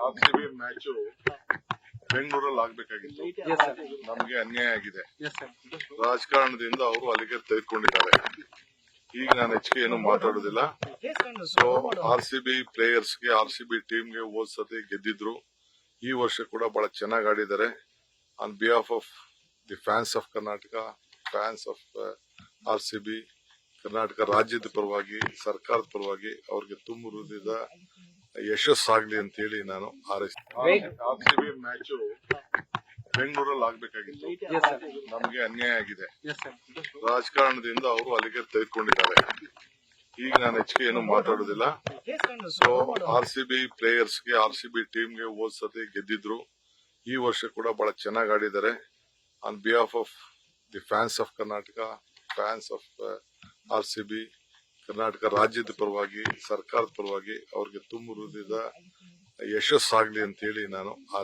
RCB match ಬೆಂಗಳೂರಲ್ಲಿ ಆಗ್ಬೇಕಾಗಿತ್ತು. ನಮಗೆ ಅನ್ಯಾಯ ಆಗಿದೆ. ರಾಜಕಾರಣದಿಂದ ಅವರು ಅಲ್ಲಿಗೆ ತೆಗೆದುಕೊಂಡಿದ್ದಾರೆ. ಈಗ ನಾನು ಹೆಚ್ಚಿಗೆ ಏನು ಮಾತಾಡೋದಿಲ್ಲ. ಸೊ ಆರ್ಸಿಬಿ ಪ್ಲೇಯರ್ಸ್ಗೆ, ಆರ್ಸಿಬಿ ಟೀಮ್ಗೆ ಹೋದ್ ಸತಿ ಗೆದ್ದಿದ್ರು. ಈ ವರ್ಷ ಕೂಡ ಬಹಳ ಚೆನ್ನಾಗಿ ಆಡಿದ್ದಾರೆ. On behalf of the fans of Karnataka, fans of RCB, Karnataka ರಾಜ್ಯದ ಪರವಾಗಿ, ಸರ್ಕಾರದ ಪರವಾಗಿ ಅವ್ರಿಗೆ ತುಂಬ ಹೃದಯದ ಯಶಸ್ಸಾಗ್ಲಿ ಅಂತ ಹೇಳಿ ನಾನು ಹಾರೈಸ್ತೀನಿ. ಆರ್ಸಿಬಿ ಮ್ಯಾಚು ಬೆಂಗಳೂರಲ್ಲಿ ಆಗ್ಬೇಕಾಗಿತ್ತು. ನಮಗೆ ಅನ್ಯಾಯ ಆಗಿದೆ. ರಾಜಕಾರಣದಿಂದ ಅವರು ಅಲ್ಲಿಗೆ ತೆಗೆದುಕೊಂಡಿದ್ದಾರೆ. ಈಗ ನಾನು ಹೆಚ್ಚಿಗೆ ಏನು ಮಾತಾಡೋದಿಲ್ಲ. ಸೊ ಆರ್ಸಿಬಿ ಪ್ಲೇಯರ್ಸ್ಗೆ, ಆರ್ಸಿಬಿ ಟೀಮ್ಗೆ ಹೋದ್ ಸತಿ ಗೆದ್ದಿದ್ರು. ಈ ವರ್ಷ ಕೂಡ ಬಹಳ ಚೆನ್ನಾಗಿ ಆಡಿದ್ದಾರೆ. On behalf of the fans of Karnataka, fans of RCB, Karnataka ರಾಜ್ಯದ ಪರವಾಗಿ, ಸರ್ಕಾರದ ಪರವಾಗಿ ಅವ್ರಿಗೆ ತುಂಬ ಹೃದಯದ ಯಶಸ್ಸಾಗ್ಲಿ ಅಂತ ಹೇಳಿ ನಾನು ಹಾರೈಸ್ತೀನಿ.